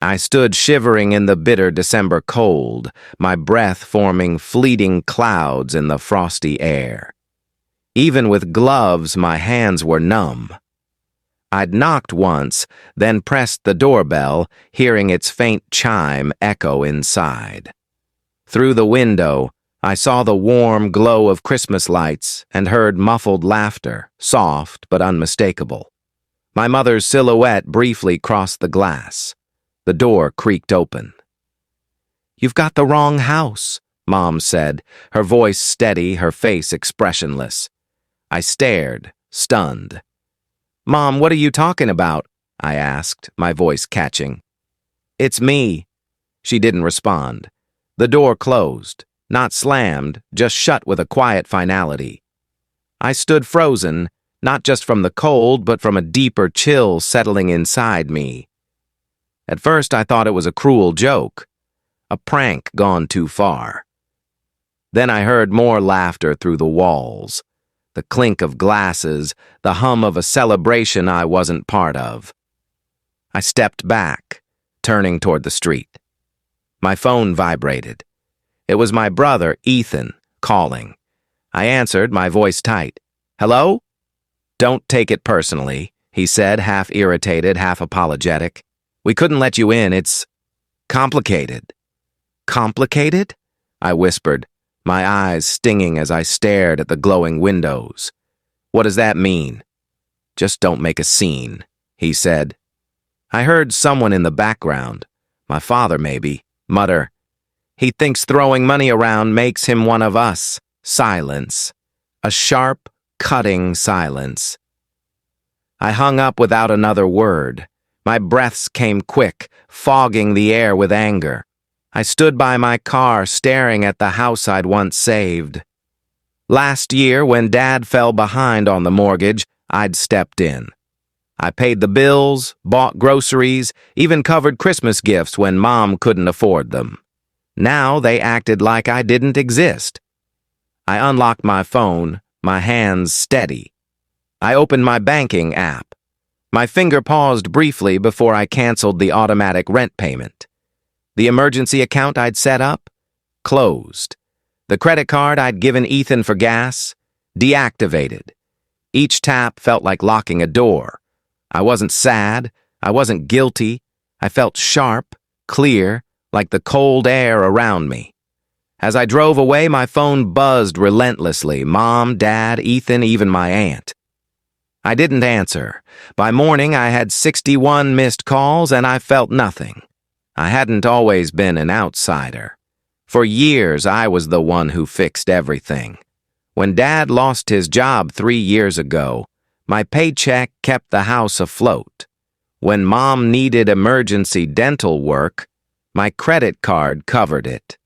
I stood shivering in the bitter December cold, my breath forming fleeting clouds in the frosty air. Even with gloves, my hands were numb. I'd knocked once, then pressed the doorbell, hearing its faint chime echo inside. Through the window, I saw the warm glow of Christmas lights and heard muffled laughter, soft but unmistakable. My mother's silhouette briefly crossed the glass. The door creaked open. "You've got the wrong house," Mom said, her voice steady, her face expressionless. I stared, stunned. "Mom, what are you talking about?" I asked, my voice catching. "It's me." She didn't respond. The door closed, not slammed, just shut with a quiet finality. I stood frozen, not just from the cold, but from a deeper chill settling inside me. At first, I thought it was a cruel joke, a prank gone too far. Then I heard more laughter through the walls, the clink of glasses, the hum of a celebration I wasn't part of. I stepped back, turning toward the street. My phone vibrated. It was my brother, Ethan, calling. I answered, my voice tight. "Hello?" "Don't take it personally," he said, half irritated, half apologetic. "We couldn't let you in. It's complicated." "Complicated?" I whispered, my eyes stinging as I stared at the glowing windows. "What does that mean?" "Just don't make a scene," he said. I heard someone in the background, my father maybe, mutter, "He thinks throwing money around makes him one of us." Silence. A sharp, cutting silence. I hung up without another word. My breaths came quick, fogging the air with anger. I stood by my car, staring at the house I'd once saved. Last year, when Dad fell behind on the mortgage, I'd stepped in. I paid the bills, bought groceries, even covered Christmas gifts when Mom couldn't afford them. Now they acted like I didn't exist. I unlocked my phone, my hands steady. I opened my banking app. My finger paused briefly before I canceled the automatic rent payment. The emergency account I'd set up? Closed. The credit card I'd given Ethan for gas? Deactivated. Each tap felt like locking a door. I wasn't sad. I wasn't guilty. I felt sharp, clear, like the cold air around me. As I drove away, my phone buzzed relentlessly. Mom, Dad, Ethan, even my aunt. I didn't answer. By morning, I had 61 missed calls, and I felt nothing. I hadn't always been an outsider. For years, I was the one who fixed everything. When Dad lost his job 3 years ago, my paycheck kept the house afloat. When Mom needed emergency dental work, my credit card covered it.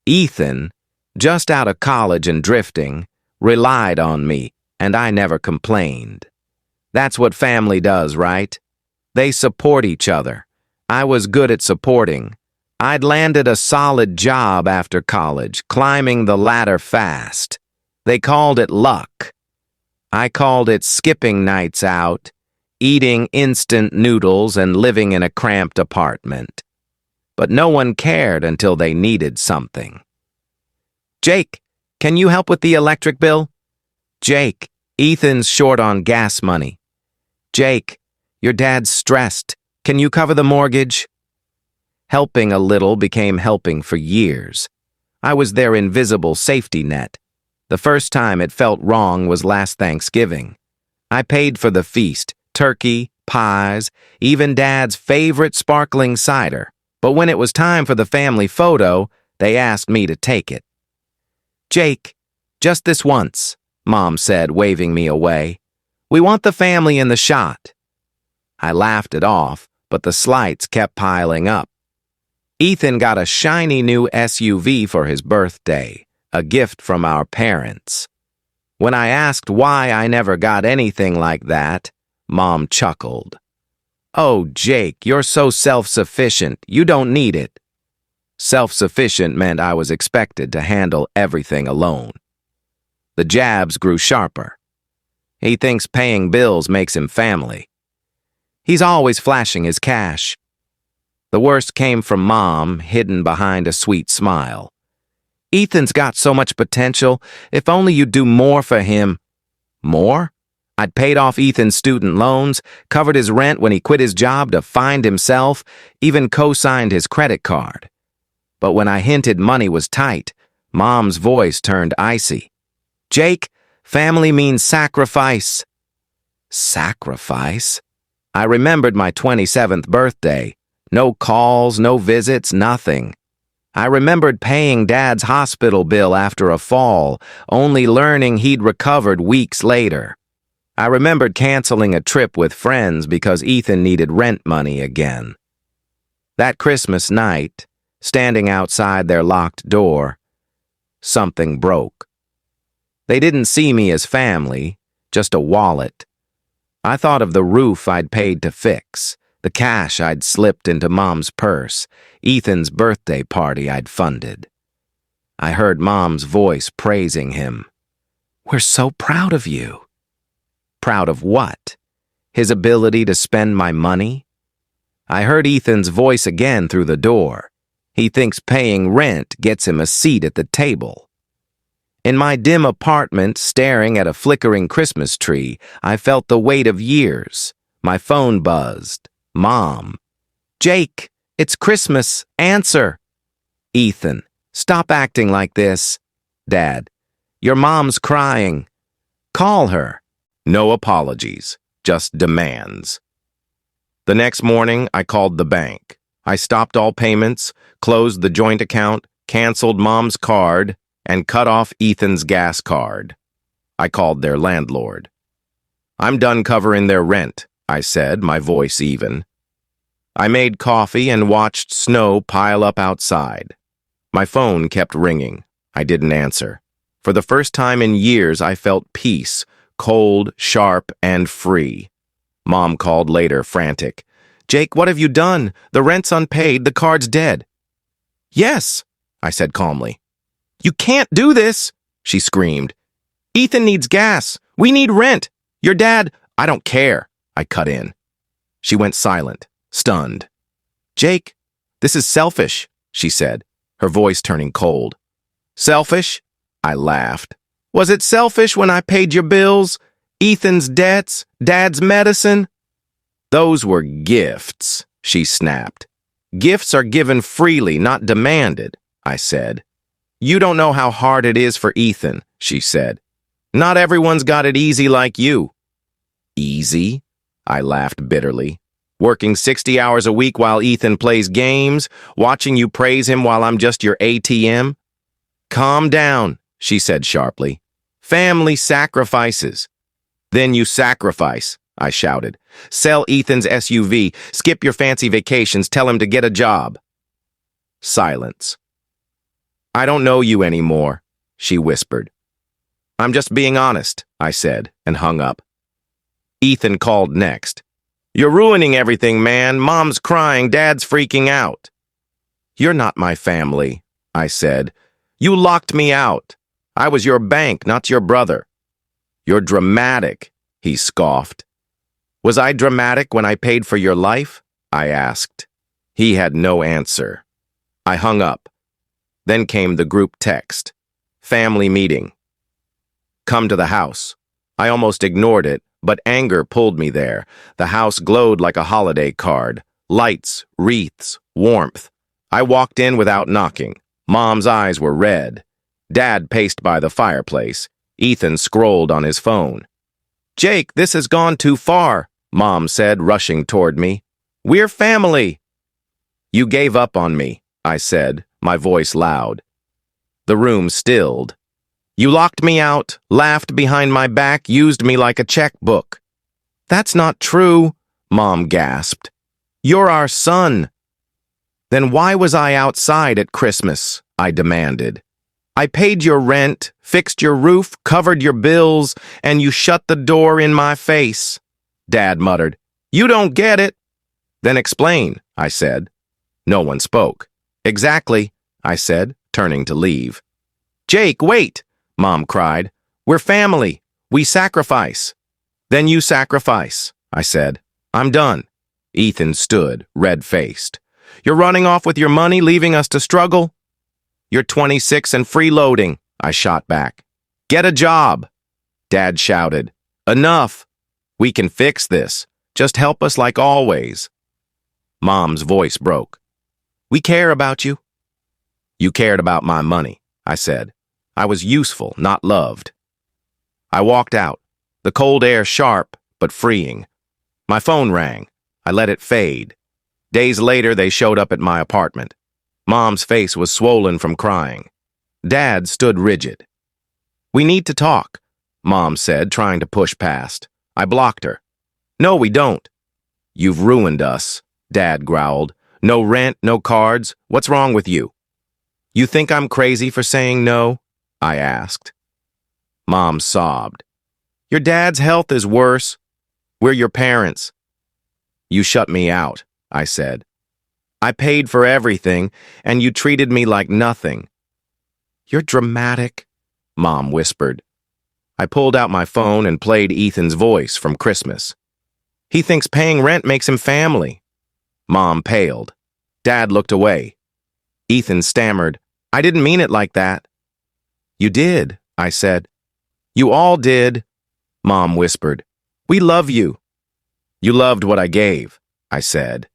Ethan, just out of college and drifting, relied on me, and I never complained. That's what family does, right? They support each other. I was good at supporting. I'd landed a solid job after college, climbing the ladder fast. They called it luck. I called it skipping nights out, eating instant noodles and living in a cramped apartment. But no one cared until they needed something. "Jake, can you help with the electric bill?" "Jake, Ethan's short on gas money." "Jake, your dad's stressed. Can you cover the mortgage?" Helping a little became helping for years. I was their invisible safety net. The first time it felt wrong was last Thanksgiving. I paid for the feast, turkey, pies, even Dad's favorite sparkling cider. But when it was time for the family photo, they asked me to take it. "Jake, just this once," Mom said, waving me away. "We want the family in the shot." I laughed it off, but the slights kept piling up. Ethan got a shiny new SUV for his birthday, a gift from our parents. When I asked why I never got anything like that, Mom chuckled. "Oh, Jake, you're so self-sufficient, you don't need it." Self-sufficient meant I was expected to handle everything alone. The jabs grew sharper. He thinks paying bills makes him family. He's always flashing his cash. The worst came from Mom, hidden behind a sweet smile. Ethan's got so much potential. If only you'd do more for him. More? I'd paid off Ethan's student loans, covered his rent when he quit his job to find himself, even co-signed his credit card. But when I hinted money was tight, Mom's voice turned icy. Jake, family means sacrifice. Sacrifice? I remembered my 27th birthday. No calls, no visits, nothing. I remembered paying Dad's hospital bill after a fall, only learning he'd recovered weeks later. I remembered canceling a trip with friends because Ethan needed rent money again. That Christmas night, standing outside their locked door, something broke. They didn't see me as family, just a wallet. I thought of the roof I'd paid to fix, the cash I'd slipped into Mom's purse, Ethan's birthday party I'd funded. I heard Mom's voice praising him. We're so proud of you. Proud of what? His ability to spend my money? I heard Ethan's voice again through the door. He thinks paying rent gets him a seat at the table. In my dim apartment, staring at a flickering Christmas tree, I felt the weight of years. My phone buzzed. Mom. Jake, it's Christmas. Answer. Ethan, stop acting like this. Dad, your mom's crying. Call her. No apologies, just demands. The next morning, I called the bank. I stopped all payments, closed the joint account, canceled Mom's card, and cut off Ethan's gas card. I called their landlord. I'm done covering their rent, I said, my voice even. I made coffee and watched snow pile up outside. My phone kept ringing. I didn't answer. For the first time in years, I felt peace, cold, sharp, and free. Mom called later, frantic. Jake, what have you done? The rent's unpaid, the card's dead. Yes, I said calmly. You can't do this, she screamed. Ethan needs gas. We need rent. Your dad, I don't care, I cut in. She went silent, stunned. Jake, this is selfish, she said, her voice turning cold. Selfish? I laughed. Was it selfish when I paid your bills, Ethan's debts, Dad's medicine? Those were gifts, she snapped. Gifts are given freely, not demanded, I said. You don't know how hard it is for Ethan, she said. Not everyone's got it easy like you. Easy? I laughed bitterly. Working 60 hours a week while Ethan plays games, watching you praise him while I'm just your ATM? Calm down, she said sharply. Family sacrifices. Then you sacrifice, I shouted. Sell Ethan's SUV, skip your fancy vacations, tell him to get a job. Silence. I don't know you anymore, she whispered. I'm just being honest, I said, and hung up. Ethan called next. You're ruining everything, man. Mom's crying, Dad's freaking out. You're not my family, I said. You locked me out. I was your bank, not your brother. You're dramatic, he scoffed. Was I dramatic when I paid for your life? I asked. He had no answer. I hung up. Then came the group text. Family meeting. Come to the house. I almost ignored it, but anger pulled me there. The house glowed like a holiday card. Lights, wreaths, warmth. I walked in without knocking. Mom's eyes were red. Dad paced by the fireplace. Ethan scrolled on his phone. Jake, this has gone too far, Mom said, rushing toward me. We're family. You gave up on me, I said, my voice loud. The room stilled. You locked me out, laughed behind my back, used me like a checkbook. That's not true, Mom gasped. You're our son. Then why was I outside at Christmas? I demanded. I paid your rent, fixed your roof, covered your bills, and you shut the door in my face. Dad muttered. You don't get it. Then explain, I said. No one spoke. Exactly, I said, turning to leave. Jake, wait, Mom cried. We're family. We sacrifice. Then you sacrifice, I said. I'm done. Ethan stood, red-faced. You're running off with your money, leaving us to struggle? You're 26 and freeloading, I shot back. Get a job. Dad shouted. Enough. We can fix this. Just help us like always. Mom's voice broke. We care about you. You cared about my money, I said. I was useful, not loved. I walked out, the cold air sharp but freeing. My phone rang. I let it fade. Days later, they showed up at my apartment. Mom's face was swollen from crying. Dad stood rigid. We need to talk, Mom said, trying to push past. I blocked her. No, we don't. You've ruined us, Dad growled. No rent, no cards. What's wrong with you? You think I'm crazy for saying no? I asked. Mom sobbed. Your dad's health is worse. We're your parents. You shut me out, I said. I paid for everything, and you treated me like nothing. You're dramatic, Mom whispered. I pulled out my phone and played Ethan's voice from Christmas. He thinks paying rent makes him family. Mom paled. Dad looked away. Ethan stammered, I didn't mean it like that. You did, I said. You all did, Mom whispered. We love you. You loved what I gave, I said.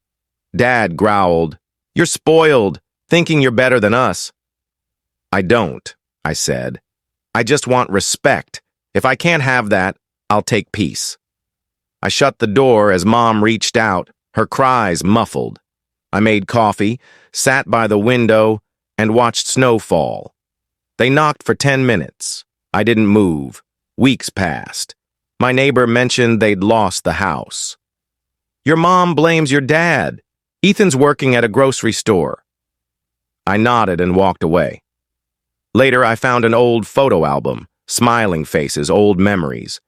Dad growled, You're spoiled, thinking you're better than us. I don't, I said. I just want respect. If I can't have that, I'll take peace. I shut the door as Mom reached out, her cries muffled. I made coffee, sat by the window, and watched snow fall. They knocked for 10 minutes. I didn't move. Weeks passed. My neighbor mentioned they'd lost the house. Your mom blames your dad. Ethan's working at a grocery store. I nodded and walked away. Later, I found an old photo album, smiling faces, old memories.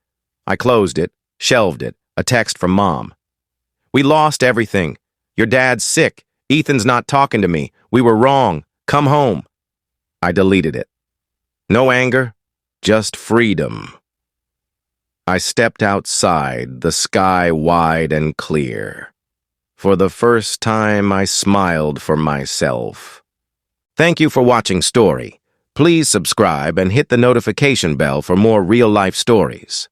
I closed it, shelved it, a text from Mom. We lost everything. Your dad's sick. Ethan's not talking to me. We were wrong. Come home. I deleted it. No anger, just freedom. I stepped outside, the sky wide and clear. For the first time, I smiled for myself. Thank you for watching Story. Please subscribe and hit the notification bell for more real-life stories.